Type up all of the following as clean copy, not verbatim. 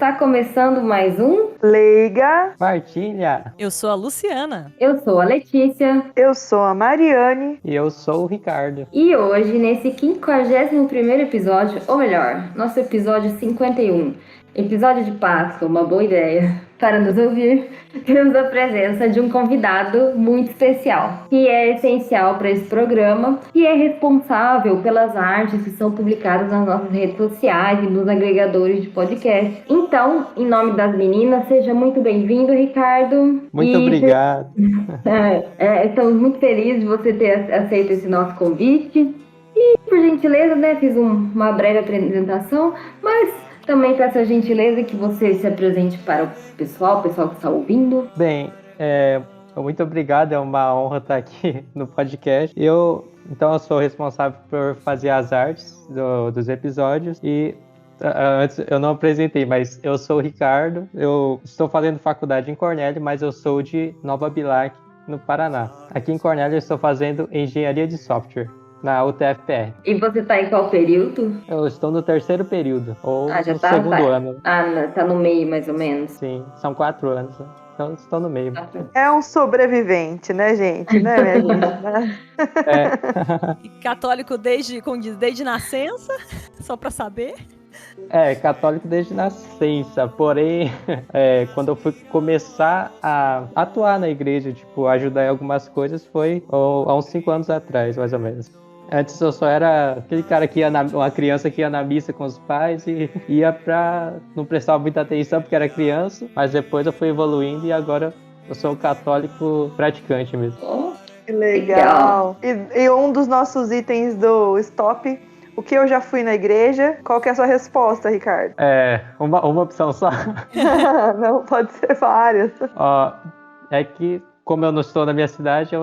Está começando mais um Leiga. Partilha. Eu sou a Luciana. Eu sou a Letícia. Eu sou a Mariane. E eu sou o Ricardo. E hoje, nesse 51º episódio, ou melhor, nosso episódio 51, episódio de Páscoa, uma boa ideia, para nos ouvir, temos a presença de um convidado muito especial, que é essencial para esse programa, que é responsável pelas artes que são publicadas nas nossas redes sociais e nos agregadores de podcast. Então, em nome das meninas, seja muito bem-vindo, Ricardo. Muito obrigado. Estamos muito felizes de você ter aceito esse nosso convite. E, por gentileza, fiz uma breve apresentação, mas também peço a gentileza que você se apresente para o pessoal que está ouvindo. Bem, muito obrigado, é uma honra estar aqui no podcast. Então eu sou responsável por fazer as artes dos episódios e antes eu não apresentei, mas eu sou o Ricardo, eu estou fazendo faculdade em Cornélio, mas eu sou de Nova Bilac, no Paraná. Aqui em Cornélio eu estou fazendo engenharia de software na UTFPR. E você está em qual período? Eu estou no 3º período, ou já no segundo ano. Tá no meio, mais ou menos. Sim, são 4 anos, né? Então estou no meio. É um sobrevivente, né, gente? Né, minha gente? E católico desde nascença, só pra saber. Católico desde nascença, porém, quando eu fui começar a atuar na igreja, ajudar em algumas coisas, foi há uns 5 anos atrás, mais ou menos. Antes eu só era aquele cara que uma criança que ia na missa com os pais e ia não prestava muita atenção porque era criança, mas depois eu fui evoluindo e agora eu sou um católico praticante mesmo. Que legal! E um dos nossos itens do Stop, o que eu já fui na igreja, qual que é a sua resposta, Ricardo? Uma opção só. Não, pode ser várias. É que, como eu não estou na minha cidade,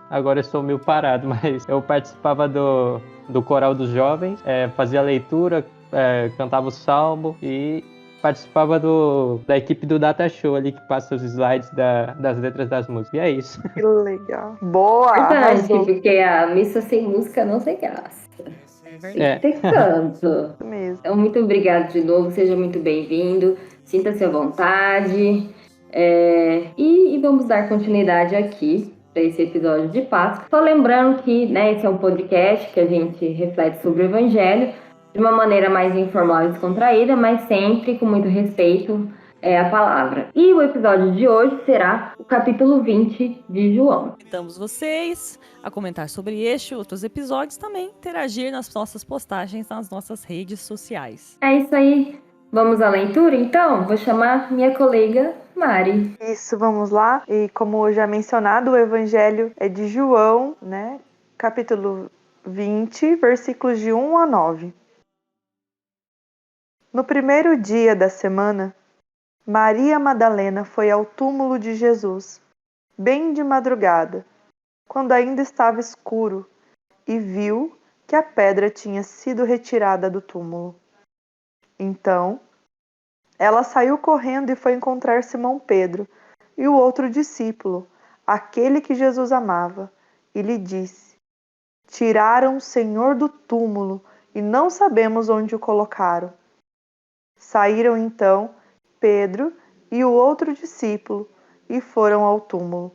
agora estou meio parado, mas eu participava do coral dos jovens, fazia leitura, cantava o salmo e participava da equipe do Data Show ali, que passa os slides das letras das músicas. E é isso. Que legal. Boa! Verdade, porque a missa sem música não tem graça. Tem que ter canto. Mesmo. Então, muito obrigado de novo, seja muito bem-vindo, sinta-se à vontade. E vamos dar continuidade aqui para esse episódio de Páscoa. Só lembrando que esse é um podcast que a gente reflete sobre o Evangelho de uma maneira mais informal e descontraída, mas sempre com muito respeito à palavra. E o episódio de hoje será o capítulo 20 de João. Convidamos vocês a comentar sobre este e outros episódios, também interagir nas nossas postagens nas nossas redes sociais. É isso aí. Vamos à leitura, então? Vou chamar minha colega Mari. Isso, vamos lá. E como já mencionado, o Evangelho é de João, né? Capítulo 20, versículos de 1 a 9. No primeiro dia da semana, Maria Madalena foi ao túmulo de Jesus, bem de madrugada, quando ainda estava escuro, e viu que a pedra tinha sido retirada do túmulo. Então, ela saiu correndo e foi encontrar Simão Pedro e o outro discípulo, aquele que Jesus amava, e lhe disse: Tiraram o Senhor do túmulo e não sabemos onde o colocaram. Saíram então Pedro e o outro discípulo e foram ao túmulo.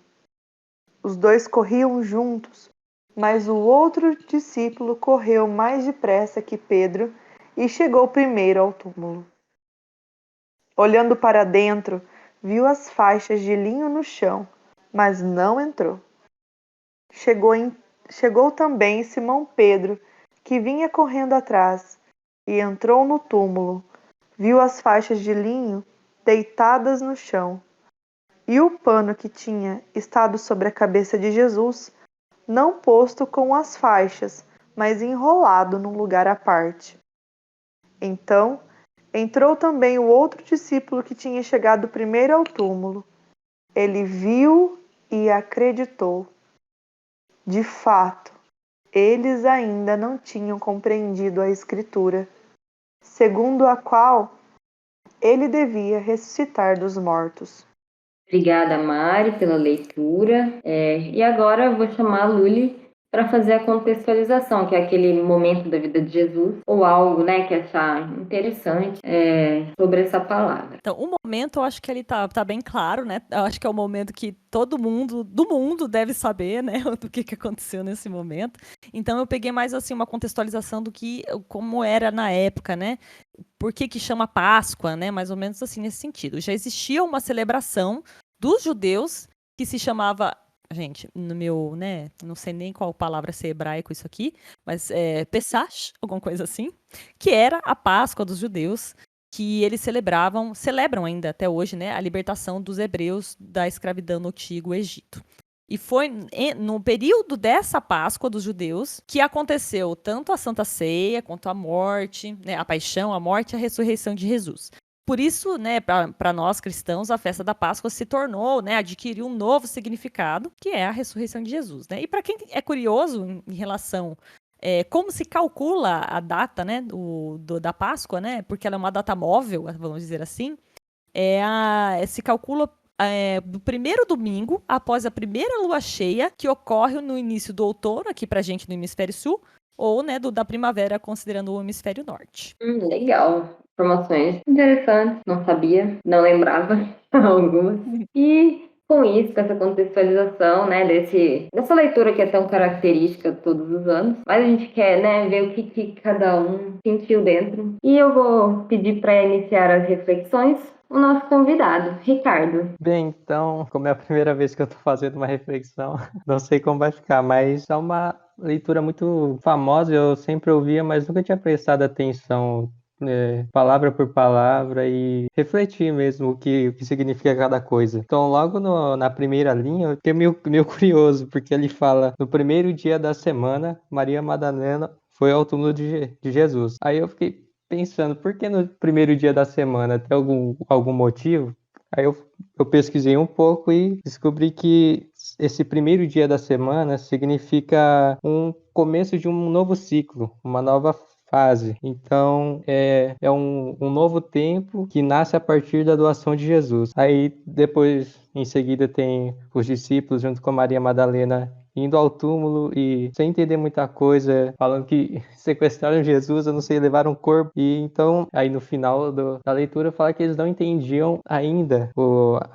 Os dois corriam juntos, mas o outro discípulo correu mais depressa que Pedro e chegou primeiro ao túmulo. Olhando para dentro, viu as faixas de linho no chão, mas não entrou. Chegou também Simão Pedro, que vinha correndo atrás, e entrou no túmulo. Viu as faixas de linho deitadas no chão, e o pano que tinha estado sobre a cabeça de Jesus, não posto com as faixas, mas enrolado num lugar à parte. Então, entrou também o outro discípulo que tinha chegado primeiro ao túmulo. Ele viu e acreditou. De fato, eles ainda não tinham compreendido a Escritura, segundo a qual ele devia ressuscitar dos mortos. Obrigada, Mari, pela leitura. E agora eu vou chamar a Luli para fazer a contextualização, que é aquele momento da vida de Jesus, ou algo, né, que achar interessante sobre essa palavra. Então, o momento, eu acho que ele tá bem claro, né? Eu acho que é o momento que todo mundo do mundo deve saber, né, do que aconteceu nesse momento. Então, eu peguei mais, assim, uma contextualização do que, como era na época, né? Por que chama Páscoa, né? Mais ou menos assim, nesse sentido. Já existia uma celebração dos judeus que se chamava... Gente, no meu, né, não sei nem qual palavra ser hebraico isso aqui, mas Pesach, alguma coisa assim, que era a Páscoa dos judeus, que eles celebram ainda até hoje, né, a libertação dos hebreus da escravidão no antigo Egito. E foi no período dessa Páscoa dos judeus que aconteceu tanto a Santa Ceia quanto a morte, né, a paixão, a morte e a ressurreição de Jesus. Por isso, né, para nós cristãos, a festa da Páscoa se tornou, né, adquiriu um novo significado, que é a ressurreição de Jesus, né? E para quem é curioso em relação como se calcula a data, né, da Páscoa, né? Porque ela é uma data móvel, vamos dizer assim. Se calcula do primeiro domingo após a primeira lua cheia, que ocorre no início do outono, aqui pra gente no hemisfério sul, ou, né, da primavera, considerando o hemisfério norte. Legal. Informações interessantes, não sabia, não lembrava algumas. E com isso, com essa contextualização, né, dessa leitura que é tão característica todos os anos, mas a gente quer, né, ver o que cada um sentiu dentro. E eu vou pedir para iniciar as reflexões o nosso convidado, Ricardo. Bem, então, como é a primeira vez que eu tô fazendo uma reflexão, não sei como vai ficar, mas é uma leitura muito famosa, eu sempre ouvia, mas nunca tinha prestado atenção, palavra por palavra, e refletir mesmo o que significa cada coisa. Então, logo na primeira linha, eu fiquei meio curioso, porque ele fala: no primeiro dia da semana, Maria Madalena foi ao túmulo de Jesus. Aí eu fiquei pensando, por que no primeiro dia da semana? Tem algum motivo? Aí eu pesquisei um pouco e descobri que esse primeiro dia da semana significa um começo de um novo ciclo, uma nova fase. Então, é um novo tempo que nasce a partir da doação de Jesus. Aí, depois, em seguida, tem os discípulos, junto com Maria Madalena, indo ao túmulo e sem entender muita coisa, falando que sequestraram Jesus, eu não sei, levaram o corpo. E então, aí no final da leitura, fala que eles não entendiam ainda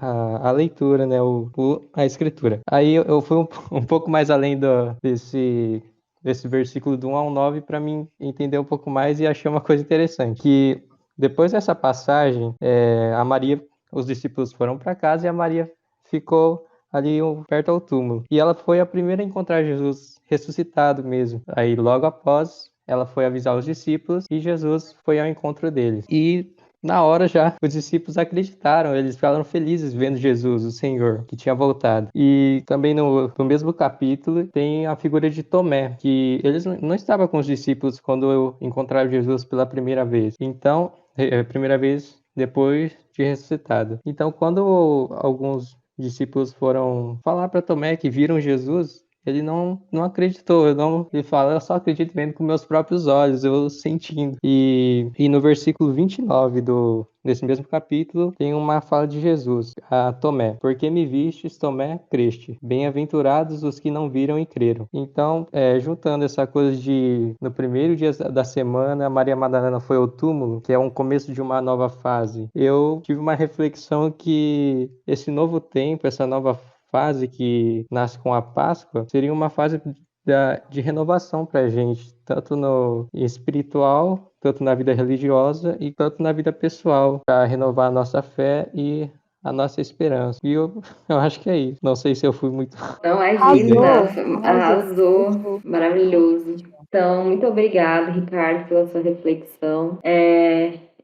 a leitura, né, a escritura. Aí eu fui um pouco mais além desse versículo do 1 ao 9 para mim entender um pouco mais e achei uma coisa interessante, que depois dessa passagem, os discípulos foram para casa e a Maria ficou ali perto ao túmulo. E ela foi a primeira a encontrar Jesus ressuscitado mesmo. Aí logo após, ela foi avisar os discípulos e Jesus foi ao encontro deles. E na hora já, os discípulos acreditaram, eles ficaram felizes vendo Jesus, o Senhor, que tinha voltado. E também no mesmo capítulo tem a figura de Tomé, que eles não estavam com os discípulos quando encontraram Jesus pela primeira vez. Então, primeira vez depois de ressuscitado. Então, quando alguns discípulos foram falar para Tomé que viram Jesus, ele não acreditou. Ele fala: eu só acredito vendo com meus próprios olhos, eu sentindo. E no versículo 29 desse mesmo capítulo, tem uma fala de Jesus a Tomé: porque me vistes, Tomé, creste. Bem-aventurados os que não viram e creram. Então, juntando essa coisa de no primeiro dia da semana, Maria Madalena foi ao túmulo, que é um começo de uma nova fase, eu tive uma reflexão que esse novo tempo, essa nova fase que nasce com a Páscoa, seria uma fase de renovação para a gente, tanto no espiritual, tanto na vida religiosa e tanto na vida pessoal, para renovar a nossa fé e a nossa esperança. E eu acho que é isso. Não sei se eu fui muito... Não, imagina, arrasou, maravilhoso. Então, muito obrigada, Ricardo, pela sua reflexão.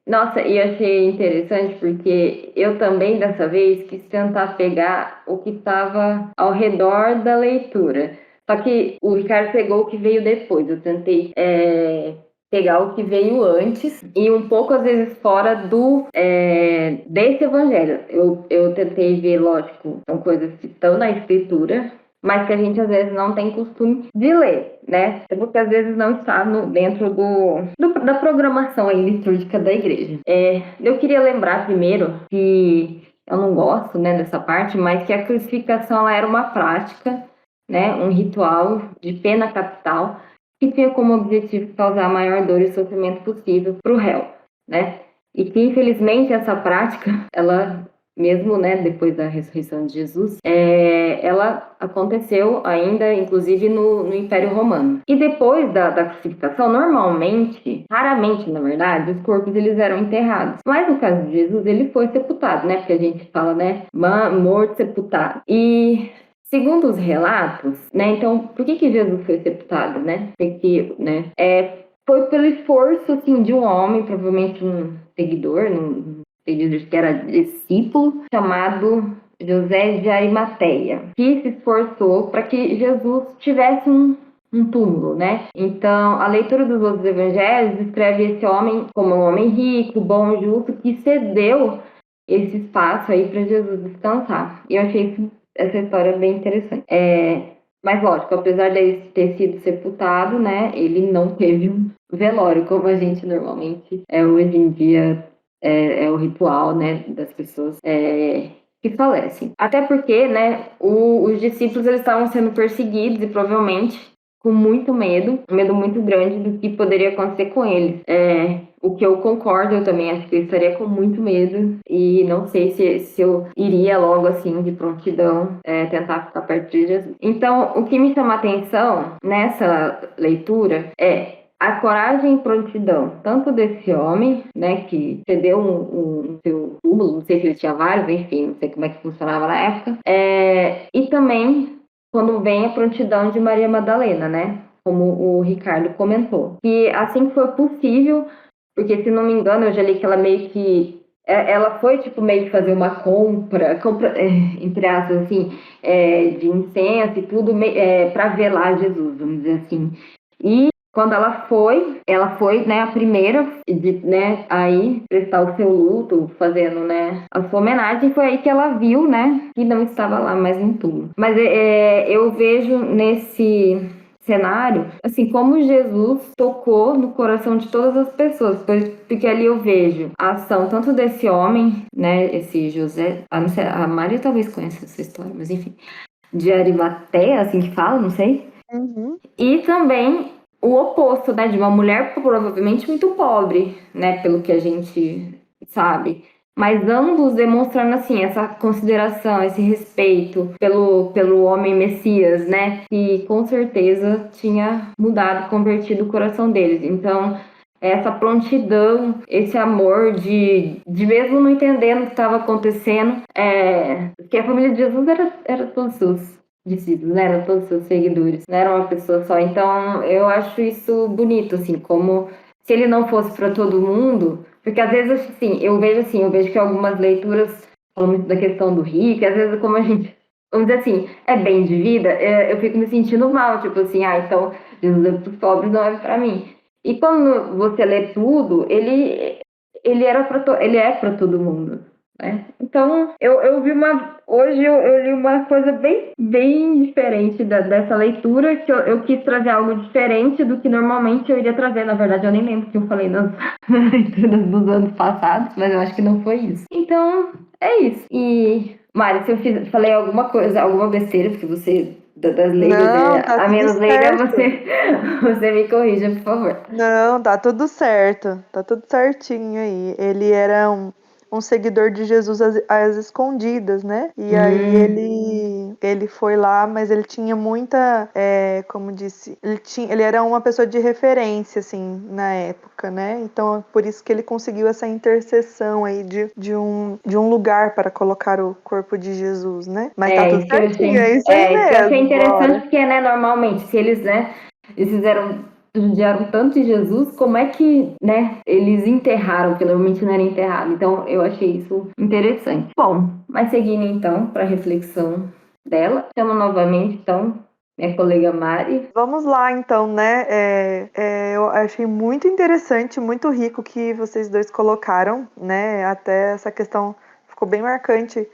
Nossa, e achei interessante porque eu também, dessa vez, quis tentar pegar o que estava ao redor da leitura. Só que o Ricardo pegou o que veio depois. Eu tentei pegar o que veio antes e um pouco, às vezes, fora desse evangelho. Eu tentei ver, lógico, são coisas que estão na escritura, mas que a gente às vezes não tem costume de ler, né? Porque às vezes não está dentro da programação aí litúrgica da igreja. Eu queria lembrar primeiro que eu não gosto, né, dessa parte, mas que a crucificação ela era uma prática né, um ritual de pena capital que tinha como objetivo causar a maior dor e sofrimento possível para o réu, né? E que, infelizmente, essa prática, ela, mesmo, né, depois da ressurreição de Jesus, ela aconteceu ainda, inclusive, no Império Romano. E depois da crucificação, normalmente, raramente, na verdade, os corpos eles eram enterrados. Mas no caso de Jesus, ele foi sepultado, né? Porque a gente fala, né, morto, sepultado. E segundo os relatos, né? Então, por que Jesus foi sepultado, né? Porque, né? Foi pelo esforço, assim, de um homem, provavelmente um seguidor, um seguidor que era discípulo, chamado José de Arimateia, que se esforçou para que Jesus tivesse um túmulo, né? Então, a leitura dos outros evangelhos descreve esse homem como um homem rico, bom, justo, que cedeu esse espaço aí para Jesus descansar. E eu achei essa história bem interessante. Mas, lógico, apesar de ter sido sepultado, né, ele não teve um velório, como a gente normalmente hoje em dia é o ritual, né, das pessoas que falecem. Até porque, né, os discípulos eles estavam sendo perseguidos e provavelmente com muito medo, um medo muito grande do que poderia acontecer com eles. O que eu concordo, eu também acho que eu estaria com muito medo e não sei se eu iria logo assim de prontidão tentar ficar perto de Jesus. Então, o que me chama a atenção nessa leitura é a coragem e prontidão, tanto desse homem, né, que cedeu um seu túmulo, não sei se ele tinha vários, enfim, não sei como é que funcionava na época, e também quando vem a prontidão de Maria Madalena, né, como o Ricardo comentou, que assim que for possível, porque se não me engano eu já li que ela meio que ela foi tipo meio que fazer uma compra entre aspas assim, de incenso e tudo para velar Jesus, vamos dizer assim. E quando ela foi, né, a primeira de, né, aí prestar o seu luto, fazendo, né, a sua homenagem, foi aí que ela viu, né, que não estava lá mais no túmulo. Mas eu vejo nesse cenário, assim, como Jesus tocou no coração de todas as pessoas, porque ali eu vejo a ação tanto desse homem, né, esse José, não sei, a Maria talvez conheça essa história, mas enfim, de Arimateia, assim que fala, não sei, Uhum. e também o oposto, né, de uma mulher provavelmente muito pobre, né, pelo que a gente sabe. Mas ambos demonstrando, assim, essa consideração, esse respeito pelo homem Messias, né, que com certeza tinha mudado, convertido o coração deles. Então, essa prontidão, esse amor de mesmo não entendendo o que estava acontecendo, porque a família de Jesus era todos seus discípulos, né? Eram todos seus seguidores, não era uma pessoa só. Então, eu acho isso bonito, assim, como se ele não fosse para todo mundo, porque às vezes, assim, eu vejo que algumas leituras falam muito da questão do rico, e às vezes como a gente, vamos dizer assim, é bem de vida, eu fico me sentindo mal, tipo assim, então, Jesus é para os pobres, não é para mim. E quando você lê tudo, ele é para todo mundo, né? Então, hoje eu li uma coisa bem, bem diferente dessa leitura, que eu quis trazer algo diferente do que normalmente eu iria trazer. Na verdade, eu nem lembro o que eu falei nas leituras dos anos passados, mas eu acho que não foi isso. Então, é isso. E, Mari, se eu falei alguma coisa, alguma besteira, porque você das leigas Não, tá a tudo menos leiga, certo. você me corrija, por favor. Não, tá tudo certo. Tá tudo certinho aí. Ele era um seguidor de Jesus às escondidas, né? E aí ele foi lá, mas ele tinha muita, como disse, ele era uma pessoa de referência, assim, na época, né? Então, por isso que ele conseguiu essa intercessão aí de um lugar para colocar o corpo de Jesus, né? Mas tá tudo Isso que eu achei, certinho, é isso aí isso que eu achei mesmo, interessante, Glória. porque, né, normalmente, se eles, né, eles judiaram tanto de Jesus, como é que, né, eles enterraram, porque normalmente não era enterrado. Então, eu achei isso interessante. Bom, mas seguindo, então, para a reflexão dela, chamo novamente, então, minha colega Mari. Vamos lá, então, né? Eu achei muito interessante, muito rico que vocês dois colocaram, né? Até essa questão ficou bem marcante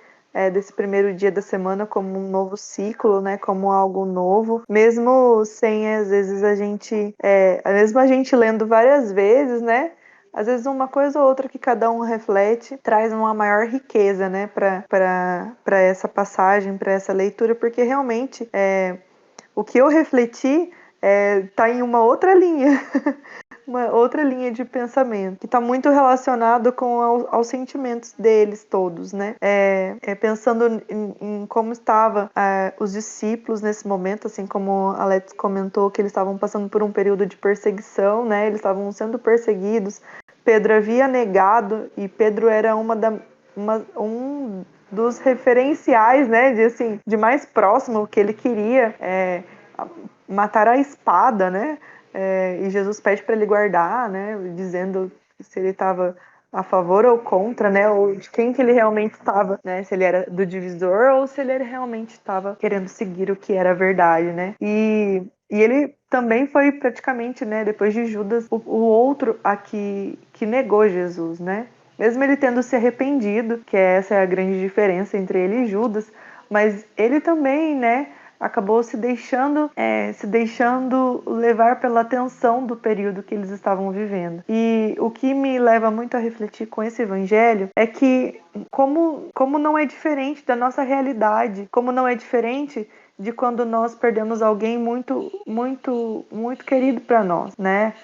desse primeiro dia da semana como um novo ciclo, né? Como algo novo, mesmo sem às vezes mesmo a gente lendo várias vezes, né? Às vezes uma coisa ou outra que cada um reflete traz uma maior riqueza, né? Para essa passagem, para essa leitura, porque realmente O que eu refleti tá em uma outra linha, uma outra linha de pensamento, que está muito relacionado aos sentimentos deles todos, né? Pensando em como estavam os discípulos nesse momento, assim como a Alex comentou, que eles estavam passando por um período de perseguição, né? Eles estavam sendo perseguidos. Pedro havia negado, e Pedro era um dos referenciais, né? De mais próximo, que ele queria matar a espada, né? E Jesus pede para ele guardar, né? Dizendo se ele estava a favor ou contra, né? Ou de quem que ele realmente estava, né? Se ele era do divisor ou se ele realmente estava querendo seguir o que era a verdade, né? E ele também foi praticamente, né? Depois de Judas, o outro aqui que negou Jesus, né? Mesmo ele tendo se arrependido, que essa é a grande diferença entre ele e Judas, mas ele também, né? Acabou se deixando levar pela tensão do período que eles estavam vivendo. E o que me leva muito a refletir com esse evangelho é que como não é diferente da nossa realidade, como não é diferente de quando nós perdemos alguém muito, muito, muito querido para nós, né?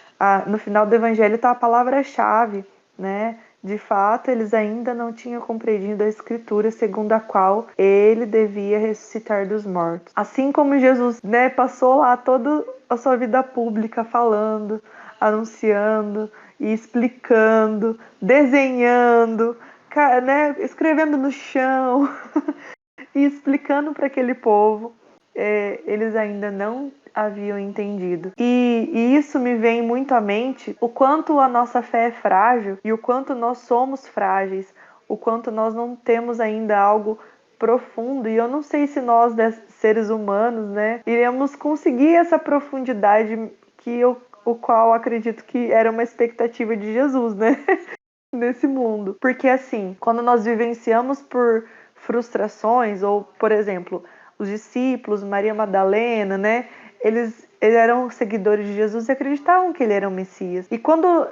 No final do evangelho está a palavra-chave, né? De fato, eles ainda não tinham compreendido a escritura segundo a qual ele devia ressuscitar dos mortos. Assim como Jesus, né, passou lá toda a sua vida pública falando, anunciando e explicando, desenhando, né, escrevendo no chão e explicando para aquele povo, eles ainda não haviam entendido. E isso me vem muito à mente o quanto a nossa fé é frágil e o quanto nós somos frágeis, o quanto nós não temos ainda algo profundo. E eu não sei se nós, seres humanos, né, iremos conseguir essa profundidade o qual acredito que era uma expectativa de Jesus, né, nesse mundo. Porque assim, quando nós vivenciamos por frustrações, ou, por exemplo, os discípulos, Maria Madalena, né, eles eram seguidores de Jesus e acreditavam que ele era o Messias. E quando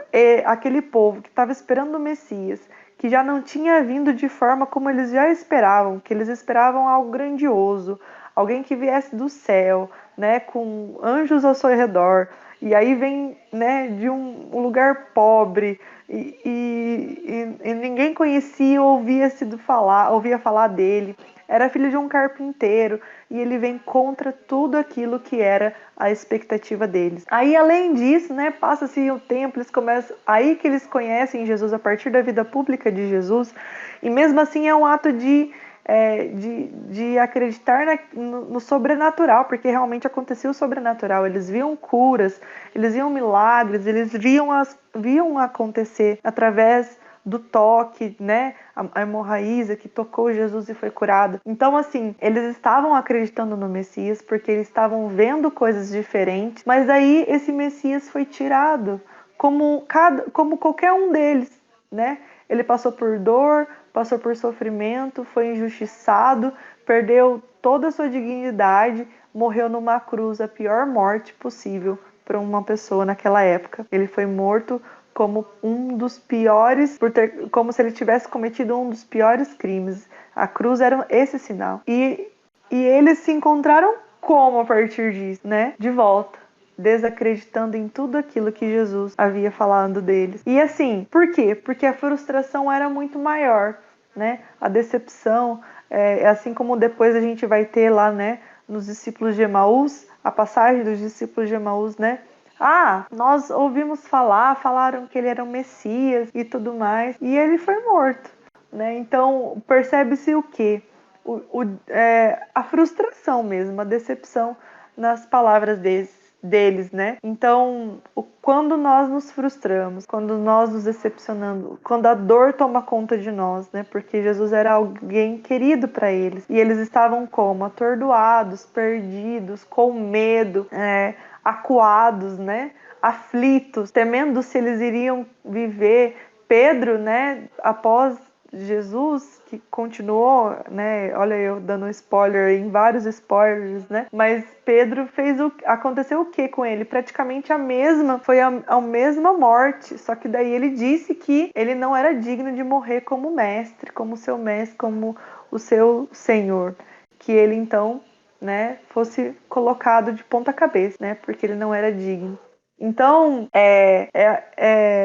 aquele povo que estava esperando o Messias, que já não tinha vindo de forma como eles já esperavam, que eles esperavam algo grandioso, alguém que viesse do céu, né, com anjos ao seu redor, e aí vem, né, de um lugar pobre, e ninguém conhecia ou ouvia falar dele. Era filho de um carpinteiro e ele vem contra tudo aquilo que era a expectativa deles. Aí, além disso, né, passa-se o tempo, aí que eles conhecem Jesus a partir da vida pública de Jesus, e mesmo assim é um ato de acreditar no sobrenatural, porque realmente acontecia o sobrenatural. Eles viam curas, eles viam milagres, eles viam acontecer através do toque, né? A hemorraíza que tocou Jesus e foi curado. Então, assim, eles estavam acreditando no Messias porque eles estavam vendo coisas diferentes, mas aí esse Messias foi tirado, como qualquer um deles, né? Ele passou por dor, passou por sofrimento, foi injustiçado, perdeu toda a sua dignidade, morreu numa cruz, a pior morte possível para uma pessoa naquela época. Ele foi morto como um dos piores, como se ele tivesse cometido um dos piores crimes. A cruz era esse sinal. E eles se encontraram como a partir disso, né? De volta, desacreditando em tudo aquilo que Jesus havia falado deles. E assim, por quê? Porque a frustração era muito maior, né? A decepção, assim como depois a gente vai ter lá, né, nos discípulos de Emaús, a passagem dos discípulos de Emaús, né? Nós ouvimos falaram que ele era o Messias e tudo mais, e ele foi morto, né? Então, percebe-se o quê? A frustração mesmo, a decepção nas palavras deles, né? Então, quando nós nos frustramos, quando nós nos decepcionamos, quando a dor toma conta de nós, né? Porque Jesus era alguém querido para eles, e eles estavam como? Atordoados, perdidos, com medo, acuados, né? Aflitos, temendo se eles iriam viver. Pedro, né? Após Jesus, que continuou, né? Olha, eu dando spoiler em vários spoilers, né? Mas Pedro aconteceu o que com ele? Praticamente foi a mesma morte, só que daí ele disse que ele não era digno de morrer como mestre, como seu mestre, como o seu Senhor, que ele então né, fosse colocado de ponta cabeça, né, porque ele não era digno. Então,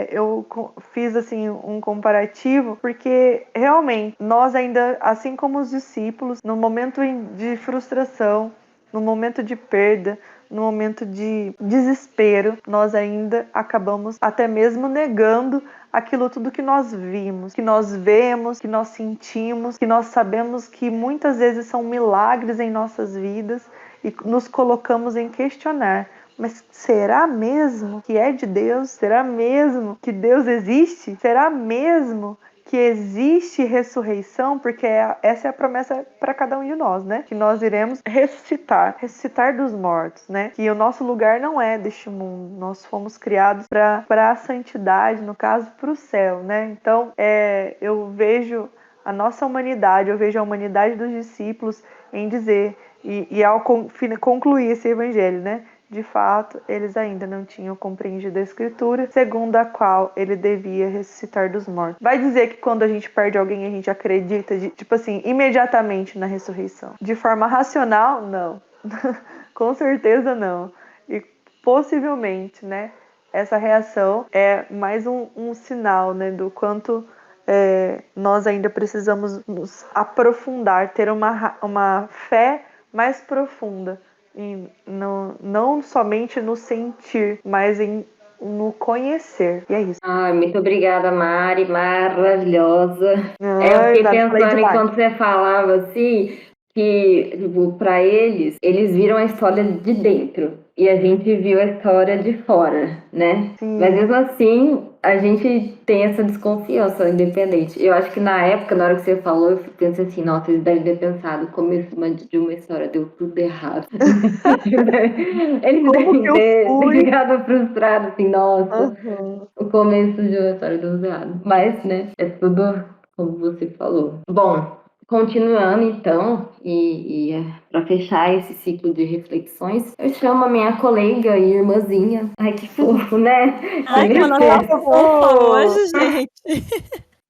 eu fiz assim um comparativo, porque realmente nós ainda, assim como os discípulos, no momento de frustração, no momento de perda, no momento de desespero, nós ainda acabamos até mesmo negando aquilo tudo que nós vimos, que nós vemos, que nós sentimos, que nós sabemos que muitas vezes são milagres em nossas vidas e nos colocamos em questionar. Mas será mesmo que é de Deus? Será mesmo que Deus existe? Será mesmo que existe ressurreição? Porque essa é a promessa para cada um de nós, né? Que nós iremos ressuscitar dos mortos, né? Que o nosso lugar não é deste mundo. Nós fomos criados para a santidade, no caso, para o céu, né? Então, eu vejo a nossa humanidade, eu vejo a humanidade dos discípulos em dizer, e ao concluir esse evangelho, né? De fato, eles ainda não tinham compreendido a Escritura, segundo a qual ele devia ressuscitar dos mortos. Vai dizer que quando a gente perde alguém, a gente acredita, tipo assim, imediatamente na ressurreição. De forma racional, não. Com certeza não. E possivelmente, né, essa reação é mais um sinal, né, do quanto nós ainda precisamos nos aprofundar, ter uma fé mais profunda. Não somente no sentir, mas no conhecer. E é isso. Ai, muito obrigada, Mari, maravilhosa. Eu Ai, fiquei nada, falei pensando demais. enquanto você falava assim, que, tipo, para eles viram a história de dentro e a gente viu a história de fora, né? Mas Sim. mesmo assim, a gente tem essa desconfiança independente. Eu acho que na época, na hora que você falou, eu pensei assim, nossa, eles devem ter pensado, começo de uma história deu tudo errado. Eles Como que devem eu ter fui? ficado frustrados, assim, nossa, Uhum. o começo de uma história deu errado. Mas, né, é tudo como você falou. Bom, continuando então, para fechar esse ciclo de reflexões, eu chamo a minha colega e irmãzinha. Ai, que fofo, né? Ai, como ela tá Fofo! fofa hoje, gente.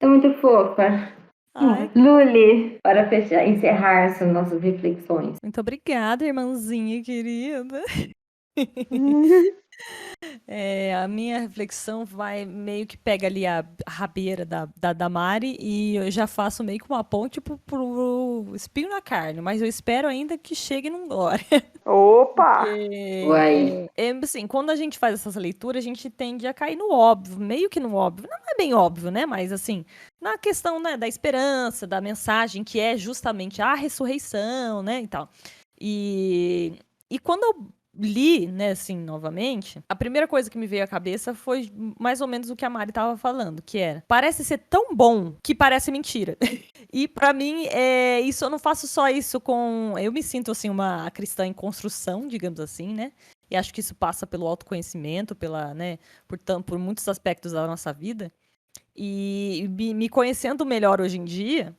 É muito fofa. Ai, Luli, para fechar, encerrar essas nossas reflexões. muito obrigada, irmãzinha querida. A minha reflexão vai meio que pega ali a rabeira da Mari e eu já faço meio que uma ponte pro espinho na carne, mas eu espero ainda que chegue num glória. Opa! Uai. Assim, quando a gente faz essas leituras, a gente tende a cair no óbvio, meio que no óbvio. Não é bem óbvio, né? Mas assim, na questão, né, da esperança, da mensagem, que é justamente a ressurreição, né, e tal. E quando eu li, né, assim, novamente, a primeira coisa que me veio à cabeça foi mais ou menos o que a Mari tava falando, que era, parece ser tão bom que parece mentira. E pra mim, isso eu não faço só isso com... Eu me sinto, assim, uma cristã em construção, digamos assim, né? E acho que isso passa pelo autoconhecimento, né, por muitos aspectos da nossa vida. E me conhecendo melhor hoje em dia,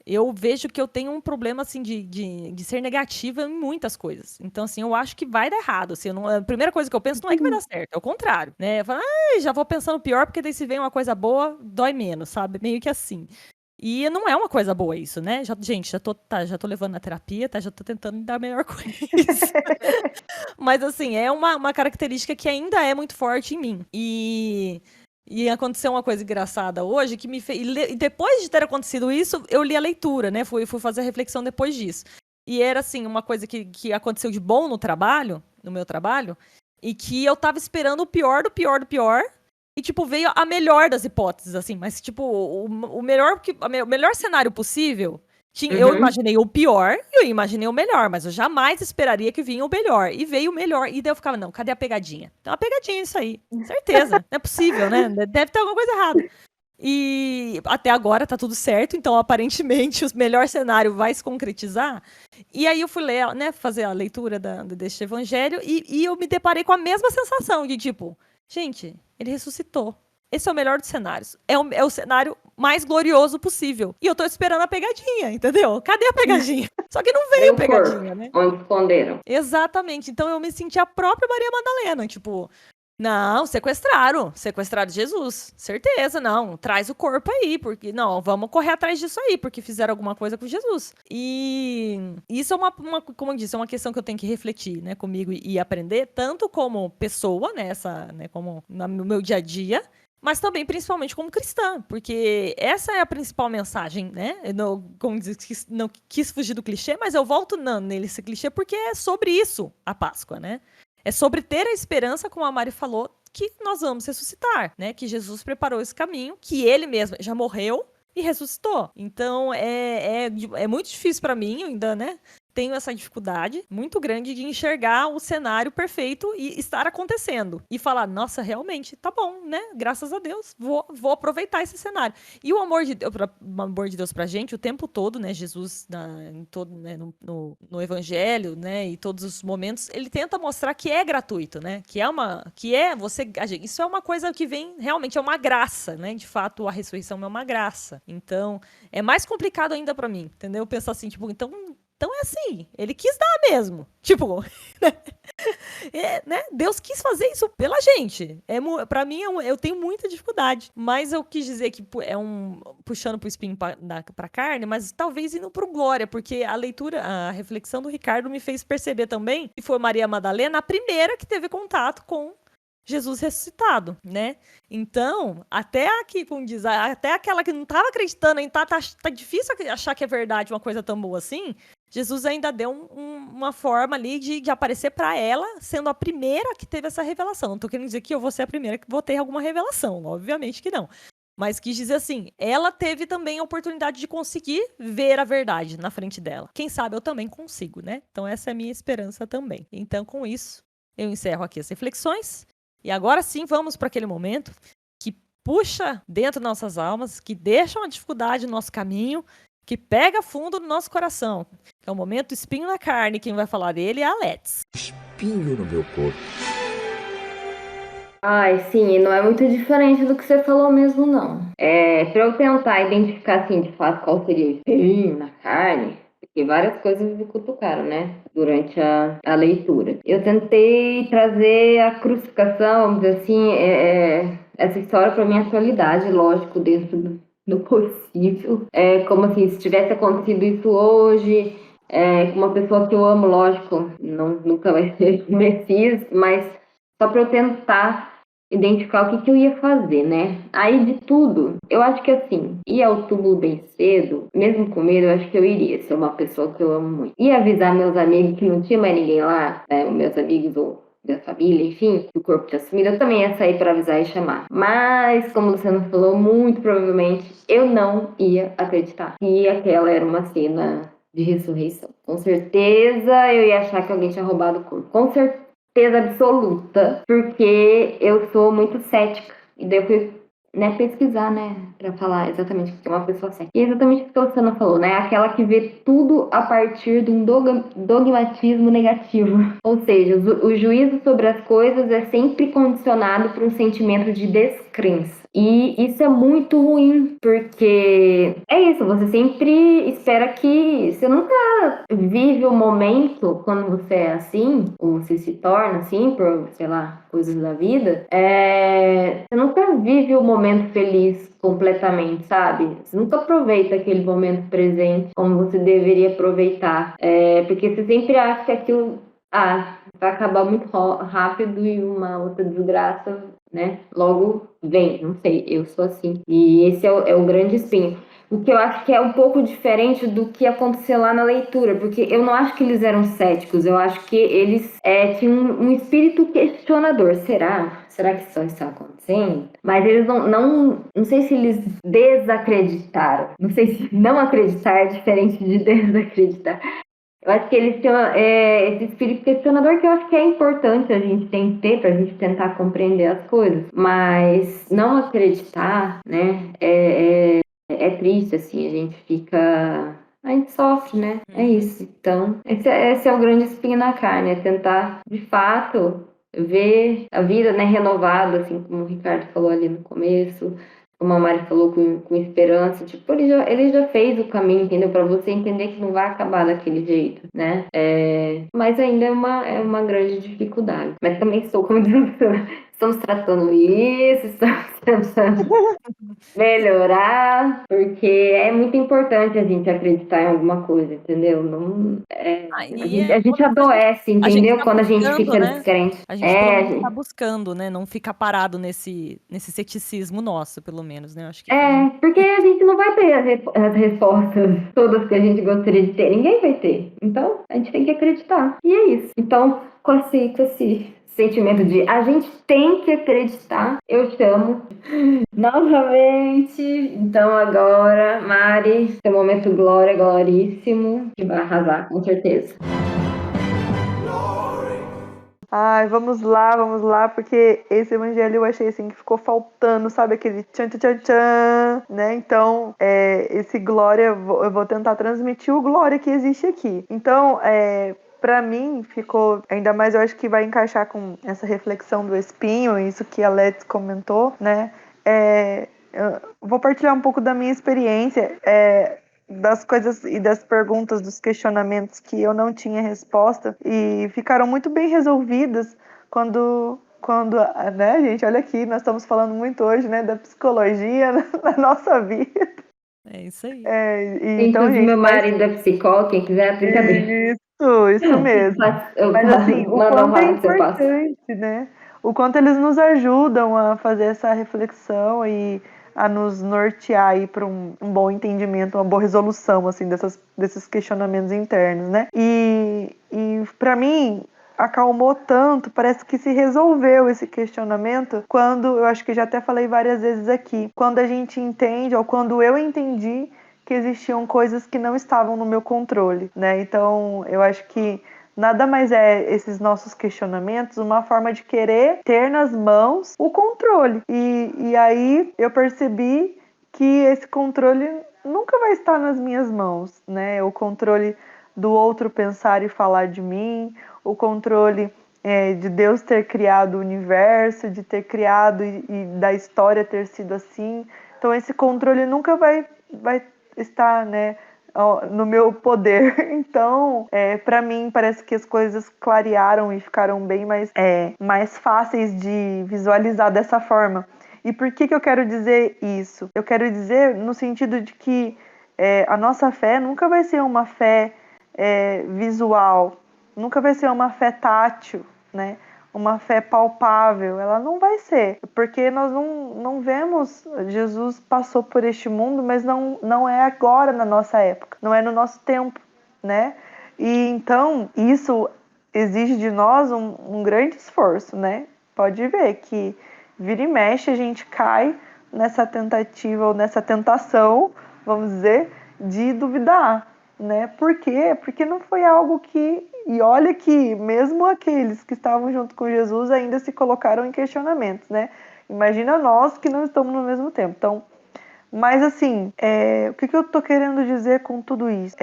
eu vejo que eu tenho um problema, assim, de ser negativa em muitas coisas. Então, assim, eu acho que vai dar errado. Assim, a primeira coisa que eu penso não é que vai dar certo, é o contrário, né? Eu falo, já vou pensando pior, porque daí se vem uma coisa boa, dói menos, sabe? Meio que assim. E não é uma coisa boa isso, né? Gente, já tô levando na terapia, tá? Já tô tentando dar a melhor coisa. Mas, assim, é uma característica que ainda é muito forte em mim. E aconteceu uma coisa engraçada hoje que me fez. E depois de ter acontecido isso, eu li a leitura, né? Fui fazer a reflexão depois disso. E era, assim, uma coisa que aconteceu de bom no meu trabalho, e que eu tava esperando o pior do pior do pior. E, tipo, veio a melhor das hipóteses, assim. Mas, tipo, o melhor cenário possível. Eu imaginei o pior e eu imaginei o melhor, mas eu jamais esperaria que vinha o melhor. E veio o melhor. E daí eu ficava, não, cadê a pegadinha? Tem uma pegadinha isso aí. Certeza. Não é possível, né? Deve ter alguma coisa errada. E até agora tá tudo certo, então aparentemente o melhor cenário vai se concretizar. E aí eu fui ler, né, fazer a leitura deste evangelho e eu me deparei com a mesma sensação de tipo, gente, ele ressuscitou. Esse é o melhor dos cenários. É o cenário mais glorioso possível. E eu tô esperando a pegadinha, entendeu? Cadê a pegadinha? Só que não veio a pegadinha, né? Onde esconderam. Exatamente. Então eu me senti a própria Maria Madalena, tipo, Não, sequestraram Jesus, certeza, não, traz o corpo aí, porque, não, vamos correr atrás disso aí, porque fizeram alguma coisa com Jesus. E isso é como eu disse, é uma questão que eu tenho que refletir, né, comigo e aprender, tanto como pessoa, né, como no meu dia a dia, mas também, principalmente, como cristã, porque essa é a principal mensagem, né? Como diz, não quis fugir do clichê, mas eu volto nesse clichê porque é sobre isso a Páscoa, né? É sobre ter a esperança, como a Mari falou, que nós vamos ressuscitar, né? Que Jesus preparou esse caminho, que ele mesmo já morreu e ressuscitou. Então, é muito difícil para mim ainda, né? Tenho essa dificuldade muito grande de enxergar o cenário perfeito e estar acontecendo. E falar, nossa, realmente, tá bom, né? Graças a Deus, vou aproveitar esse cenário. E o amor de Deus pra gente o tempo todo, né? Jesus, em todo, né? no Evangelho, né? E todos os momentos, ele tenta mostrar que é gratuito, né? Isso é uma coisa que vem, realmente, é uma graça, né? De fato, a ressurreição é uma graça. Então, é mais complicado ainda pra mim, entendeu? Pensar assim, tipo, então é assim, ele quis dar mesmo. Tipo, né? Deus quis fazer isso pela gente. Pra mim, eu tenho muita dificuldade. Mas eu quis dizer que puxando pro espinho pra carne, mas talvez indo pro glória, porque a reflexão do Ricardo me fez perceber também que foi Maria Madalena a primeira que teve contato com Jesus ressuscitado, né? Então, até aqui, como diz, até aquela que não estava acreditando, ainda tá difícil achar que é verdade uma coisa tão boa assim, Jesus ainda deu uma forma ali de aparecer para ela, sendo a primeira que teve essa revelação. Não tô querendo dizer que eu vou ser a primeira que vou ter alguma revelação, obviamente que não. Mas quis dizer assim, ela teve também a oportunidade de conseguir ver a verdade na frente dela. Quem sabe eu também consigo, né? Então essa é a minha esperança também. Então com isso, eu encerro aqui as reflexões. E agora sim, vamos para aquele momento que puxa dentro das nossas almas, que deixa uma dificuldade no nosso caminho, que pega fundo no nosso coração. É o momento espinho na carne. Quem vai falar dele é a Let's. Espinho no meu corpo. Ai, sim, e não é muito diferente do que você falou mesmo, não. Pra eu tentar identificar, assim, de fato, qual seria o espinho na carne, porque várias coisas me cutucaram, né, durante a leitura. Eu tentei trazer a crucificação, vamos dizer assim, essa história para minha atualidade, lógico, dentro do possível. Como assim, se tivesse acontecido isso hoje, com uma pessoa que eu amo, lógico, nunca vai ser o Messias, mas só para eu tentar identificar o que eu ia fazer, né? Aí de tudo, eu acho que assim, ir ao túmulo bem cedo, mesmo com medo, eu acho que eu iria ser uma pessoa que eu amo muito. E avisar meus amigos que não tinha mais ninguém lá, né? Os meus amigos ou da família, enfim, que o corpo tinha sumido, eu também ia sair para avisar e chamar. Mas, como o Luciano falou, muito provavelmente eu não ia acreditar que aquela era uma cena de ressurreição. Com certeza eu ia achar que alguém tinha roubado o corpo. Com certeza absoluta, porque eu sou muito cética. E daí eu fui, né, pesquisar, né, pra falar exatamente o que é uma pessoa cética. E é exatamente o que a Luciana falou, né, aquela que vê tudo a partir de um dogmatismo negativo. Ou seja, o juízo sobre as coisas é sempre condicionado por um sentimento de descrença. E isso é muito ruim, porque é isso, você sempre espera que... Você nunca vive o momento quando você é assim, ou você se torna assim, por, sei lá, coisas da vida. Você nunca vive o momento feliz completamente, sabe? Você nunca aproveita aquele momento presente como você deveria aproveitar. Porque você sempre acha que aquilo... vai acabar muito rápido e uma outra desgraça, né, logo vem, não sei, eu sou assim. E esse é o grande espinho. O que eu acho que é um pouco diferente do que aconteceu lá na leitura, porque eu não acho que eles eram céticos, eu acho que eles tinham um espírito questionador. Será? Será que só está acontecendo? Mas eles não sei se eles desacreditaram. Não sei se não acreditar é diferente de desacreditar. Eu acho que eles têm esse espírito questionador que eu acho que é importante a gente tem que ter pra gente tentar compreender as coisas. Mas não acreditar, né, é triste, assim, a gente fica... A gente sofre, né? É isso. Então, esse é o grande espinho na carne, é tentar, de fato, ver a vida, né, renovada, assim, como o Ricardo falou ali no começo, como a Mari falou, com esperança. Tipo, ele já fez o caminho, entendeu? Pra você entender que não vai acabar daquele jeito, né? Mas ainda é uma grande dificuldade. Mas também sou, como diz, estamos tratando isso, estamos tentando melhorar, porque é muito importante a gente acreditar em alguma coisa, entendeu? Não, Aí a gente adoece, a gente entendeu? tá Quando a gente buscando, fica né? descrente. A gente pelo menos tá buscando, né? Não ficar parado nesse ceticismo nosso, pelo menos, né? Eu acho que Porque a gente não vai ter as respostas todas que a gente gostaria de ter. Ninguém vai ter. Então, a gente tem que acreditar. E é isso. Então, com esse sentimento de a gente tem que acreditar, eu chamo novamente. Então, agora, Mari, seu momento glória, gloríssimo, que vai arrasar, com certeza. Ai, vamos lá, porque esse evangelho eu achei assim que ficou faltando, sabe? Aquele tchan, tchan, tchan, tchan, né? Então, esse glória, eu vou tentar transmitir o glória que existe aqui. Então, pra mim, ficou, ainda mais eu acho que vai encaixar com essa reflexão do espinho, isso que a Let's comentou, né? Eu vou partilhar um pouco da minha experiência, das coisas e das perguntas, dos questionamentos que eu não tinha resposta e ficaram muito bem resolvidas quando, né, gente, olha aqui, nós estamos falando muito hoje, né, da psicologia na nossa vida. é isso aí. Então, Inclusive, gente, meu marido é psicólogo, quem quiser, brincadeira. isso mesmo. Eu Mas assim, o manda um quanto é WhatsApp, eu passo. importante, né? O quanto eles nos ajudam a fazer essa reflexão e a nos nortear aí para um bom entendimento, uma boa resolução assim desses questionamentos internos, né? E para mim acalmou tanto, parece que se resolveu esse questionamento quando, eu acho que já até falei várias vezes aqui, quando a gente entende, ou quando eu entendi que existiam coisas que não estavam no meu controle, né? Então, eu acho que nada mais é esses nossos questionamentos uma forma de querer ter nas mãos o controle. E aí eu percebi que esse controle nunca vai estar nas minhas mãos, né? O controle do outro pensar e falar de mim, o controle de Deus ter criado o universo, de ter criado e da história ter sido assim. Então esse controle nunca vai estar, né, no meu poder. Então, para mim, parece que as coisas clarearam e ficaram bem mais fáceis de visualizar dessa forma. E por que eu quero dizer isso? Eu quero dizer no sentido de que a nossa fé nunca vai ser uma fé visual, nunca vai ser uma fé tátil, né? Uma fé palpável, ela não vai ser, porque nós não vemos, Jesus passou por este mundo, mas não é agora na nossa época, não é no nosso tempo, né? E então, isso exige de nós um grande esforço, né? Pode ver que vira e mexe a gente cai nessa tentativa ou nessa tentação, vamos dizer, de duvidar, né? Por quê? Porque não foi algo que... E olha que mesmo aqueles que estavam junto com Jesus ainda se colocaram em questionamentos, né? Imagina nós que não estamos no mesmo tempo. Então, mas assim, o que eu tô querendo dizer com tudo isso?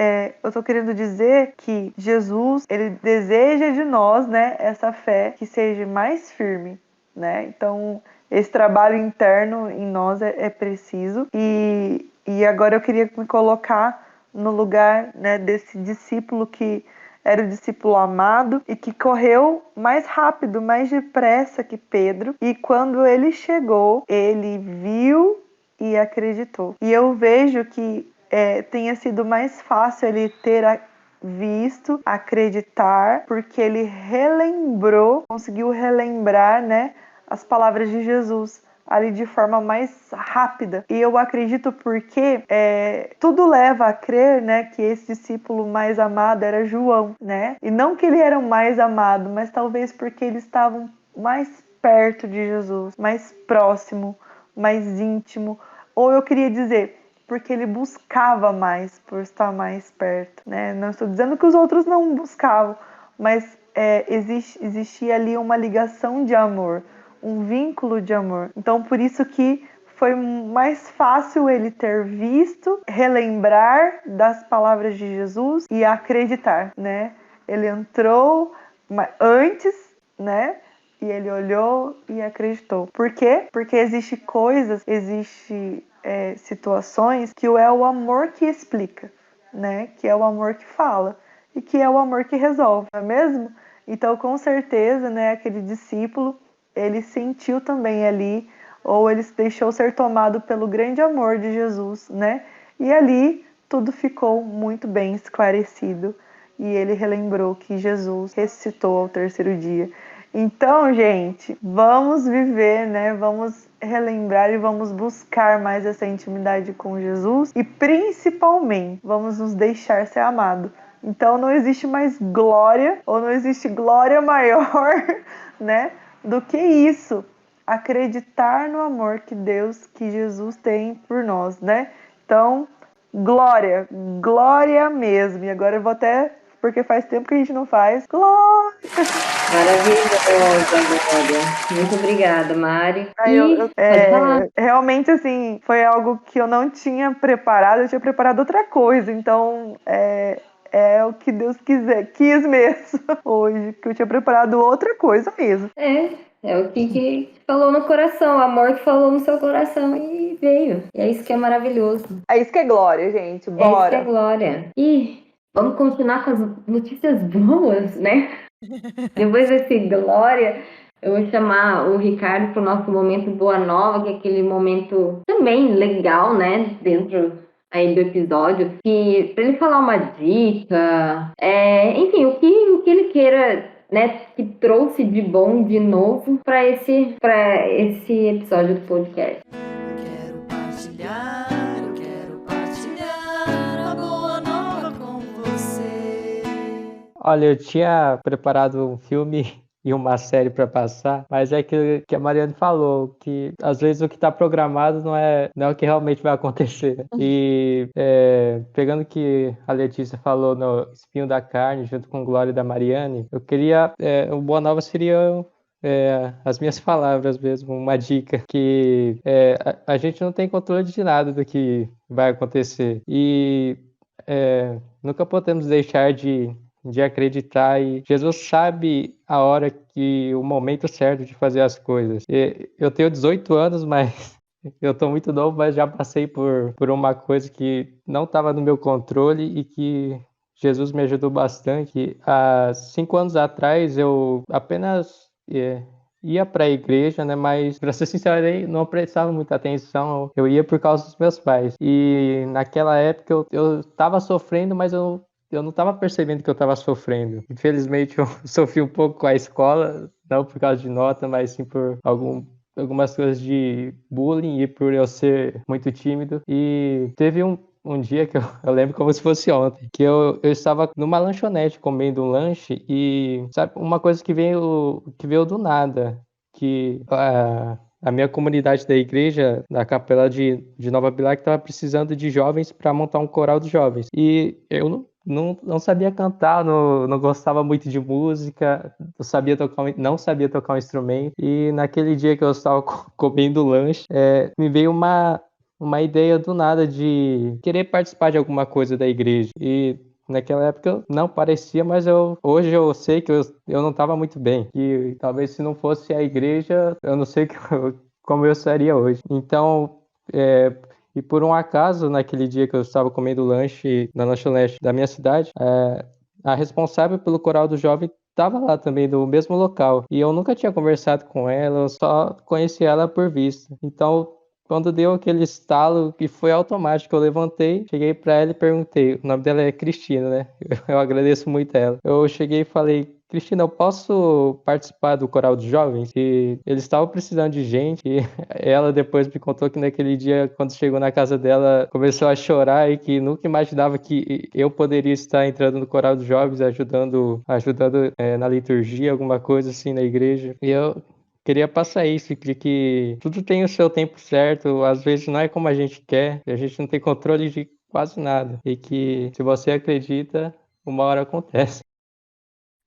Eu tô querendo dizer que Jesus, ele deseja de nós, né, essa fé que seja mais firme, né? Então, esse trabalho interno em nós é preciso. E agora eu queria me colocar no lugar, né, desse discípulo que era o discípulo amado e que correu mais rápido, mais depressa que Pedro. E quando ele chegou, ele viu e acreditou. E eu vejo que tenha sido mais fácil ele ter visto, acreditar, porque ele relembrou, conseguiu relembrar, né, as palavras de Jesus ali de forma mais rápida. E eu acredito porque tudo leva a crer, né, que esse discípulo mais amado era João, né? E não que ele era o mais amado, mas talvez porque eles estavam mais perto de Jesus, mais próximo, mais íntimo. Ou eu queria dizer, porque ele buscava mais por estar mais perto, né? Não estou dizendo que os outros não buscavam, mas existia ali uma ligação de amor, um vínculo de amor. Então, por isso que foi mais fácil ele ter visto, relembrar das palavras de Jesus e acreditar, né? Ele entrou antes, né? E ele olhou e acreditou. Por quê? Porque existe situações que é o amor que explica, né? Que é o amor que fala e que é o amor que resolve, não é mesmo? Então, com certeza, né, aquele discípulo, ele sentiu também ali, ou ele se deixou ser tomado pelo grande amor de Jesus, né? E ali tudo ficou muito bem esclarecido e ele relembrou que Jesus ressuscitou ao terceiro dia. Então, gente, vamos viver, né? Vamos relembrar e vamos buscar mais essa intimidade com Jesus e principalmente vamos nos deixar ser amado. Então não existe mais glória ou não existe glória maior, né, do que isso. Acreditar no amor que Deus, que Jesus tem por nós, né? Então, glória, glória mesmo. E agora eu vou até, porque faz tempo que a gente não faz. Glória! Maravilhosa, Glória. Muito obrigada, Mari. Aí Pode falar. realmente, assim, foi algo que eu não tinha preparado, eu tinha preparado outra coisa. Então, é o que Deus quis mesmo hoje, que eu tinha preparado outra coisa mesmo. É o que falou no coração, o amor que falou no seu coração e veio. E é isso que é maravilhoso. É isso que é glória, gente. É isso que é Bora! glória. E vamos continuar com as notícias boas, né? Depois desse glória, eu vou chamar o Ricardo para o nosso momento Boa Nova, que é aquele momento também legal, né? Dentro aí do episódio, que para ele falar uma dica, enfim, o que ele queira, né? Que trouxe de bom de novo para esse episódio do podcast. Quero partilhar a boa nova com você. Olha, eu tinha preparado um filme e uma série para passar, mas é que a Mariane falou, que às vezes o que está programado não é o que realmente vai acontecer. E pegando o que a Letícia falou no Espinho da Carne, junto com Glória da Mariane, eu queria, o Boa Nova seria as minhas palavras mesmo, uma dica, que a gente não tem controle de nada do que vai acontecer. E nunca podemos deixar de acreditar, e Jesus sabe a hora que o momento certo de fazer as coisas. Eu tenho 18 anos, mas eu tô muito novo, mas já passei por uma coisa que não estava no meu controle e que Jesus me ajudou bastante. Há 5 anos atrás eu apenas ia para a igreja, né? Mas, para ser sincero, eu não prestava muita atenção. Eu ia por causa dos meus pais. E naquela época eu estava sofrendo, mas eu não estava percebendo que eu estava sofrendo. Infelizmente, eu sofri um pouco com a escola, não por causa de nota, mas sim por algumas coisas de bullying e por eu ser muito tímido. E teve um dia que eu lembro como se fosse ontem, que eu estava numa lanchonete comendo um lanche e, sabe, uma coisa que veio do nada, que a minha comunidade da igreja, da capela de Nova Bilac, estava precisando de jovens para montar um coral de jovens. E eu não sabia cantar, não gostava muito de música, não sabia tocar um instrumento. E naquele dia que eu estava comendo lanche, me veio uma ideia do nada de querer participar de alguma coisa da igreja. E naquela época não parecia, mas hoje eu sei que eu não estava muito bem. E talvez se não fosse a igreja, eu não sei como eu estaria hoje. Então, e por um acaso, naquele dia que eu estava comendo lanche na lanchonete da minha cidade, a responsável pelo coral do jovem estava lá também, do mesmo local. E eu nunca tinha conversado com ela, eu só conheci ela por vista. Então, quando deu aquele estalo, que foi automático, eu levantei, cheguei para ela e perguntei. O nome dela é Cristina, né? Eu agradeço muito a ela. Eu cheguei e falei: Cristina, eu posso participar do coral dos jovens? E eles estavam precisando de gente. E ela depois me contou que naquele dia, quando chegou na casa dela, começou a chorar e que nunca imaginava que eu poderia estar entrando no coral dos jovens, ajudando na liturgia, alguma coisa assim na igreja. E eu queria passar isso, de que tudo tem o seu tempo certo, às vezes não é como a gente quer, a gente não tem controle de quase nada. E que se você acredita, uma hora acontece.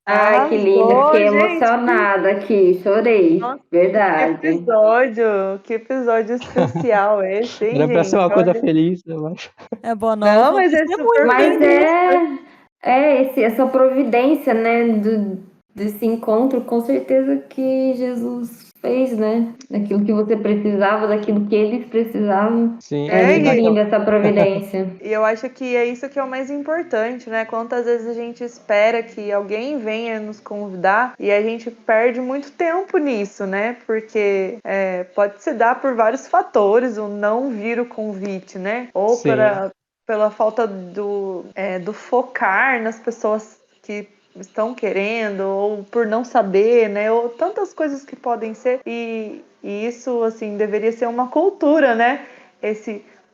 Ai, que lindo, Arrasou, fiquei gente. emocionada aqui, chorei. Nossa, Verdade. que episódio especial esse, hein, Era pra ser gente? uma coisa Olha. feliz, eu acho. É boa Não, nova. mas é Isso super Mas feliz. essa providência, né, desse encontro, com certeza que Jesus fez, né? Daquilo que você precisava, daquilo que eles precisavam. Sim, É ali muito naquela. linda essa providência. E eu acho que é isso que é o mais importante, né? Quantas vezes a gente espera que alguém venha nos convidar e a gente perde muito tempo nisso, né? Porque pode se dar por vários fatores o não vir o convite, né? Ou Sim. pela falta do focar nas pessoas que estão querendo, ou por não saber, né? Ou tantas coisas que podem ser. E isso, assim, deveria ser uma cultura, né?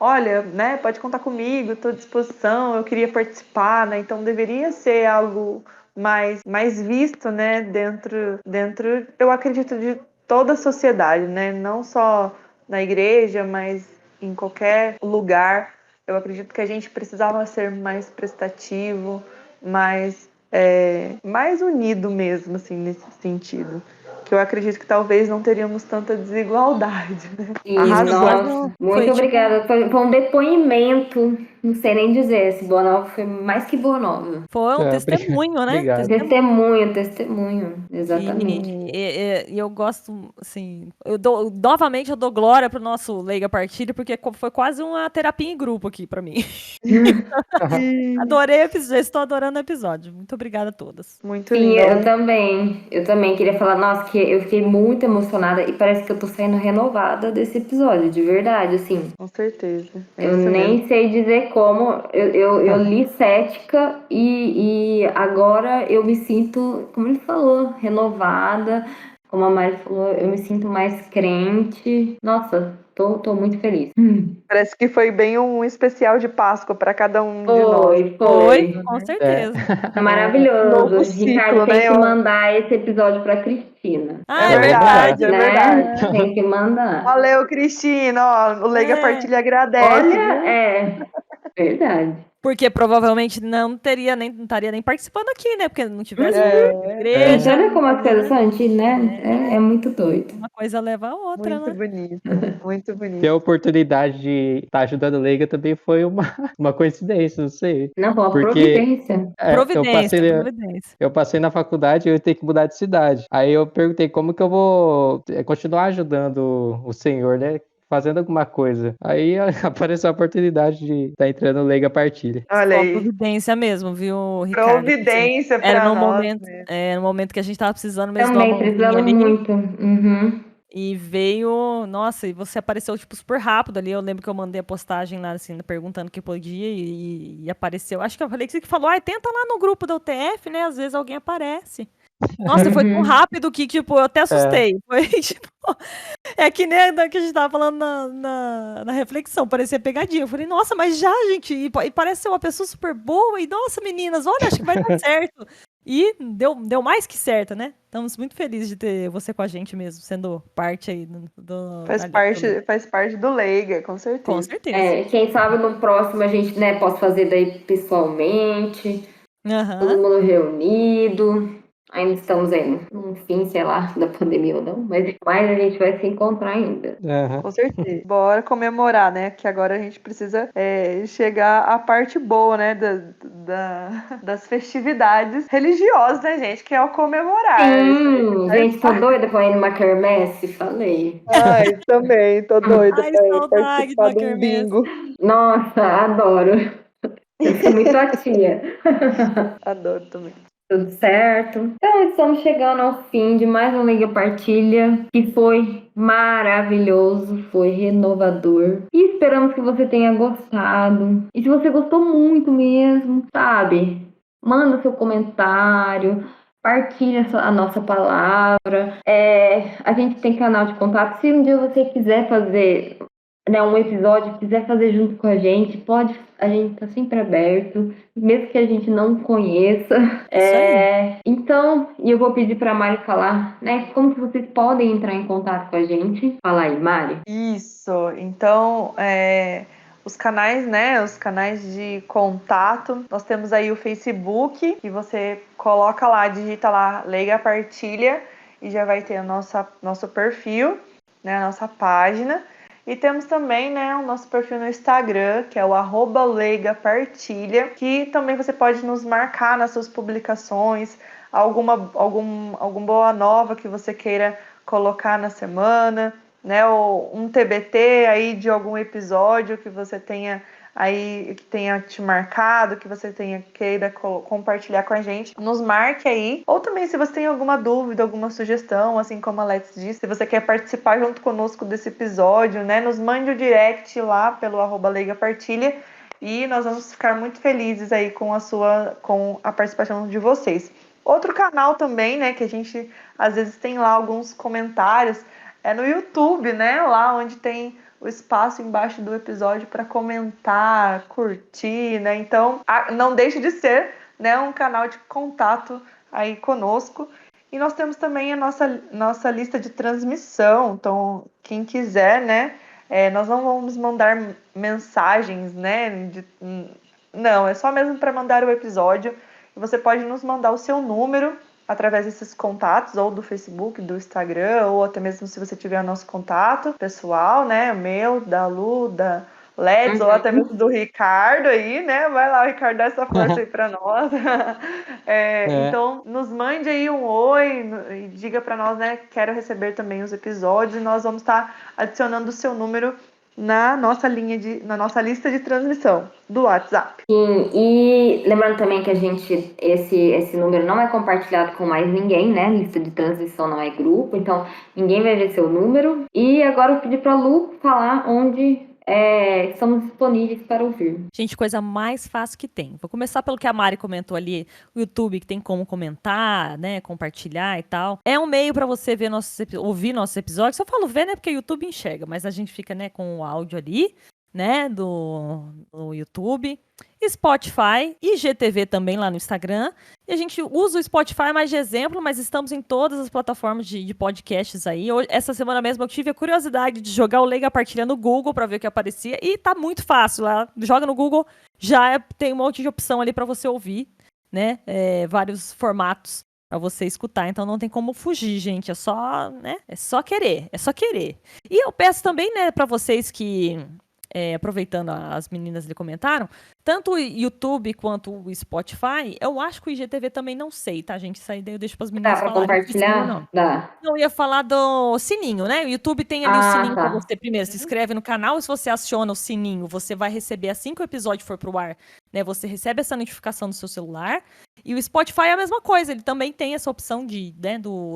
Olha, né, pode contar comigo, estou à disposição, eu queria participar, né? Então deveria ser algo mais visto, né, dentro, eu acredito, de toda a sociedade, né? Não só na igreja, mas em qualquer lugar. Eu acredito que a gente precisava ser mais prestativo, mais unido mesmo, assim, nesse sentido. Que eu acredito que talvez não teríamos tanta desigualdade, né? E, Isso, foi Arrasou. quase nossa, muito foi tipo, obrigada. Foi um depoimento, não sei nem dizer, se Boa Nova foi mais que Boa Nova. foi um Obrigado. testemunho, né? Obrigado. Testemunho, exatamente. E eu gosto, assim, novamente eu dou glória pro nosso Leiga Partilha, porque foi quase uma terapia em grupo aqui pra mim. Adorei o episódio, estou adorando o episódio. Muito obrigada a todas. Muito Sim, lindo. eu também. Eu também queria falar, nossa, que eu fiquei muito emocionada e parece que eu tô saindo renovada desse episódio, de verdade, assim. Com certeza. É Eu isso mesmo. nem sei dizer como. Eu li Cética e agora eu me sinto, como ele falou, renovada. Como a Mari falou, eu me sinto mais crente. Nossa, tô muito feliz. Parece que foi bem um especial de Páscoa para cada um de nós. Foi, Foi. com É. certeza. Um novo Maravilhoso. Ricardo ciclo, tem né? que mandar esse episódio pra Cristina, É Ah, é É verdade, verdade. é verdade. verdade. né? Tem que mandar. Valeu, Cristina. Ó, o Leiga É. Partilha agradece, Olha, viu? verdade. Porque provavelmente não estaria nem participando aqui, né? Porque não tivesse É, Gente, igreja, olha como as coisas né? são, gente, né? É muito doido. Uma coisa leva a outra, muito né? bonito, muito Ter a bonito. oportunidade de estar ajudando o Leiga também foi uma, uma coincidência, não sei. Não, foi uma Porque providência. Providência, providência. eu passei na faculdade e eu ia ter que mudar de cidade. Aí eu perguntei como que eu vou continuar ajudando o senhor, né? Fazendo alguma coisa. Aí apareceu a oportunidade de estar entrando no Leiga Partilha. Olha Foi uma aí. providência mesmo, viu, Ricardo? Assim, Providência era para nós mesmo. no momento que a gente tava precisando mesmo de uma Também mãozinha precisamos ali. muito. Uhum. E veio, nossa, e você apareceu, tipo, super rápido ali. Eu lembro que eu mandei a postagem lá, assim, perguntando o que podia e apareceu. Acho que eu falei que você que falou, tenta lá no grupo da UTF, né? Às vezes alguém aparece. Nossa, foi tão Uhum. rápido que, tipo, eu até É, assustei. Foi, tipo, é que nem a que a gente tava falando na reflexão, parecia pegadinha. Eu falei, nossa, mas já, gente, e parece ser uma pessoa super boa. E, nossa, meninas, olha, acho que vai dar certo. E deu mais que certo, né? Estamos muito felizes de ter você com a gente mesmo, sendo parte aí Faz da Leiga. faz parte do Leiga, com Com certeza. certeza. Quem sabe no próximo a gente, né, possa fazer daí pessoalmente, todo Aham. mundo reunido. Ainda estamos aí no fim, sei lá, da pandemia ou não, mas mais a gente vai se encontrar ainda. aham. Com certeza. Bora comemorar, né? Que agora a gente precisa chegar à parte boa, né? Das festividades religiosas, né, gente? Que é o comemorar. Isso aí Sim, faz gente, tô parte. doida pra ir numa quermesse, falei. Ai, também, tô doida Ai, pra saudade de participar uma de um quermesse. bingo. Nossa, adoro. Eu sou muito a tia. Adoro também. Tudo certo? Então, estamos chegando ao fim de mais uma Liga Partilha, que foi maravilhoso, foi renovador. E esperamos que você tenha gostado. E se você gostou muito mesmo, sabe? Manda seu comentário, partilha a nossa palavra. A gente tem canal de contato. Se um dia você quiser fazer, né, um episódio, quiser fazer junto com a gente, pode. A gente está sempre aberto, mesmo que a gente não conheça. Isso aí. Então, e eu vou pedir para a Mari falar, né, como que vocês podem entrar em contato com a gente. Fala aí, Mari. Isso. Então, os canais, né? Os canais de contato. Nós temos aí o Facebook, que você coloca lá, digita lá Leiga Partilha e já vai ter nosso perfil, né? A nossa página. E temos também, né, o nosso perfil no Instagram, que é o @leigapartilha, que também você pode nos marcar nas suas publicações, algum boa nova que você queira colocar na semana, né? Ou um TBT aí de algum episódio que você tenha aí, que tenha te marcado, que você queira compartilhar com a gente, nos marque aí. Ou também, se você tem alguma dúvida, alguma sugestão, assim como a Alex disse, se você quer participar junto conosco desse episódio, né? Nos mande o direct lá pelo @leigapartilha e nós vamos ficar muito felizes aí com a participação de vocês. Outro canal também, né, que a gente às vezes tem lá alguns comentários, é no YouTube, né? Lá onde tem o espaço embaixo do episódio para comentar, curtir, né? Então, não deixe de ser, né, um canal de contato aí conosco. E nós temos também a nossa lista de transmissão. Então, quem quiser, né? Nós não vamos mandar mensagens, né? Não, é só mesmo para mandar o episódio. Você pode nos mandar o seu número através desses contatos, ou do Facebook, do Instagram, ou até mesmo se você tiver o nosso contato pessoal, né? O meu, da Lu, da Leds, ou até mesmo do Ricardo aí, né? Vai lá, Ricardo, dá essa força aí para nós. Então, nos mande aí um oi e diga para nós, né? Quero receber também os episódios e nós vamos estar adicionando o seu número na nossa lista de transmissão do WhatsApp. Sim, e lembrando também que esse número não é compartilhado com mais ninguém, né? Lista de transmissão não é grupo, então ninguém vai ver seu número. E agora eu pedi para Lu falar onde estamos disponíveis para ouvir. Gente, coisa mais fácil que tem. Vou começar pelo que a Mari comentou ali, o YouTube, que tem como comentar, né, compartilhar e tal. É um meio para você ouvir nossos episódios. Eu falo ver, né, porque o YouTube enxerga, mas a gente fica, né, com o áudio ali, né, do YouTube, Spotify e IGTV também lá no Instagram. E a gente usa o Spotify mais de exemplo, mas estamos em todas as plataformas de podcasts aí. Essa semana mesmo eu tive a curiosidade de jogar o Leiga Partilha no Google para ver o que aparecia e tá muito fácil lá. Joga no Google, tem um monte de opção ali para você ouvir, né? Vários formatos para você escutar, então não tem como fugir, gente. É só, né? É só querer, é só querer. E eu peço também, né, para vocês que aproveitando as meninas lhe comentaram, tanto o YouTube quanto o Spotify, eu acho que o IGTV também não sei, tá, gente? Isso aí eu deixo pras meninas Dá para falarem. compartilhar? Não. Dá. Eu ia falar do sininho, né? O YouTube tem ali o sininho tá. pra você primeiro se inscreve no canal, e se você aciona o sininho, você vai receber assim que o episódio for pro ar, né? Você recebe essa notificação no seu celular. E o Spotify é a mesma coisa, ele também tem essa opção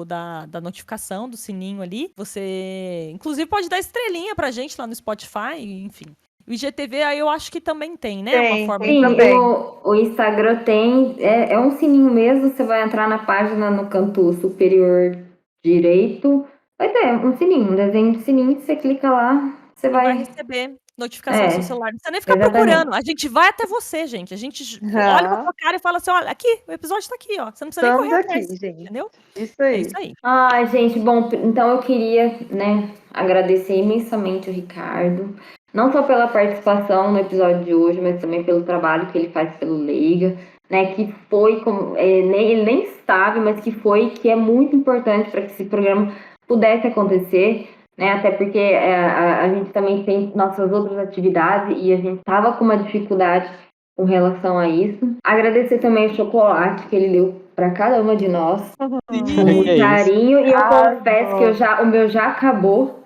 da notificação, do sininho ali. Você, inclusive, pode dar estrelinha pra gente lá no Spotify, enfim. O IGTV aí eu acho que também tem, né? Tem, uma forma tem de... também. O Instagram tem, é um sininho mesmo, você vai entrar na página no canto superior direito, vai ter um sininho, um desenho de sininho, você clica lá, você vai vai... receber notificação no seu celular. Não precisa nem ficar exatamente. procurando. A gente vai até você, gente. A gente olha pra tua cara e fala assim, olha, aqui, o episódio tá aqui, ó. Você não precisa nem correr atrás, gente. entendeu? Isso aí. É isso aí. Ai, gente, bom, então eu queria, né, agradecer imensamente o Ricardo, não só pela participação no episódio de hoje, mas também pelo trabalho que ele faz pelo Leiga, né, que foi, ele nem sabe, mas que é muito importante para que esse programa pudesse acontecer, né, até porque a gente também tem nossas outras atividades e a gente estava com uma dificuldade com relação a isso. Agradecer também o chocolate que ele deu para cada uma de nós, com muito Que isso. carinho, e eu confesso bom. que o meu já acabou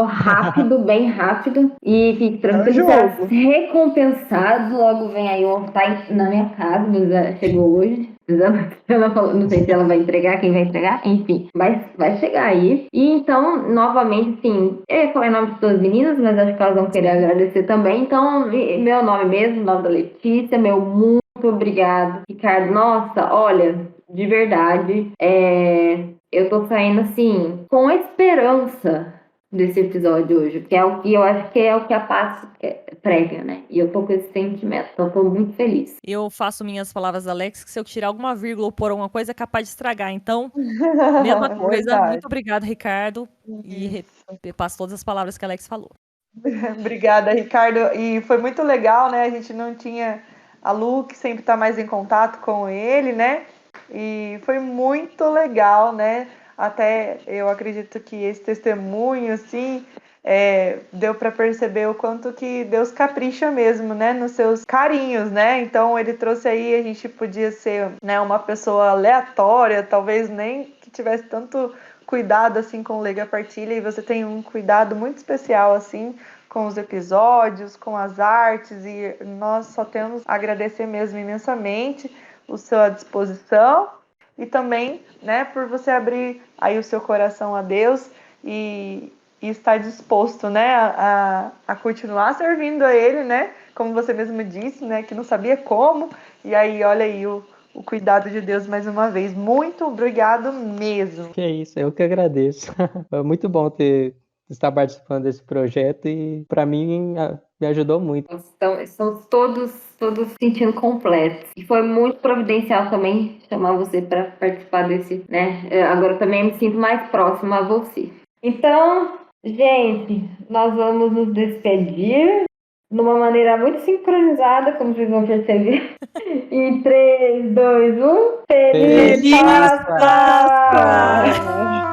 rápido, bem rápido, e fique tranquilo, será recompensado, logo vem aí o tá na minha casa, mas chegou hoje. Não sei se ela vai entregar, quem vai entregar, enfim, vai chegar aí. E então, novamente, sim, eu ia falar em nome de todas as meninas, mas acho que elas vão querer agradecer também. Então, meu nome mesmo, nome da Letícia, meu muito obrigado, Ricardo. Nossa, olha, de verdade, eu tô saindo assim, com esperança desse episódio hoje, que é o que eu acho que é o que a Paz prega, né? E eu tô com esse sentimento, então tô muito feliz. Eu faço minhas palavras da Alex, que se eu tirar alguma vírgula ou pôr alguma coisa, é capaz de estragar. Então, mesma coisa. Verdade. Muito obrigada, Ricardo. E passo todas as palavras que a Alex falou. Obrigada, Ricardo. E foi muito legal, né? A gente não tinha a Lu, que sempre está mais em contato com ele, né? E foi muito legal, né? Até eu acredito que esse testemunho, assim, deu para perceber o quanto que Deus capricha mesmo, né, nos seus carinhos, né? Então ele trouxe aí, a gente podia ser, né, uma pessoa aleatória, talvez nem que tivesse tanto cuidado assim com o Lega Partilha, e você tem um cuidado muito especial assim com os episódios, com as artes, e nós só temos a agradecer mesmo imensamente a sua disposição e também, né, por você abrir aí o seu coração a Deus e estar disposto, né, a continuar servindo a Ele, né, como você mesmo disse, né, que não sabia como, e aí olha aí o cuidado de Deus mais uma vez. Muito obrigado mesmo. Que é isso, eu que agradeço. É muito bom estar participando desse projeto e para mim me ajudou muito. Então, estamos todos se sentindo completos. E foi muito providencial também chamar você para participar desse, né? Agora também me sinto mais próxima a você. Então, gente, nós vamos nos despedir de uma maneira muito sincronizada, como vocês vão perceber. Em 3, 2, 1. Feliz Feliz Páscoa! Páscoa!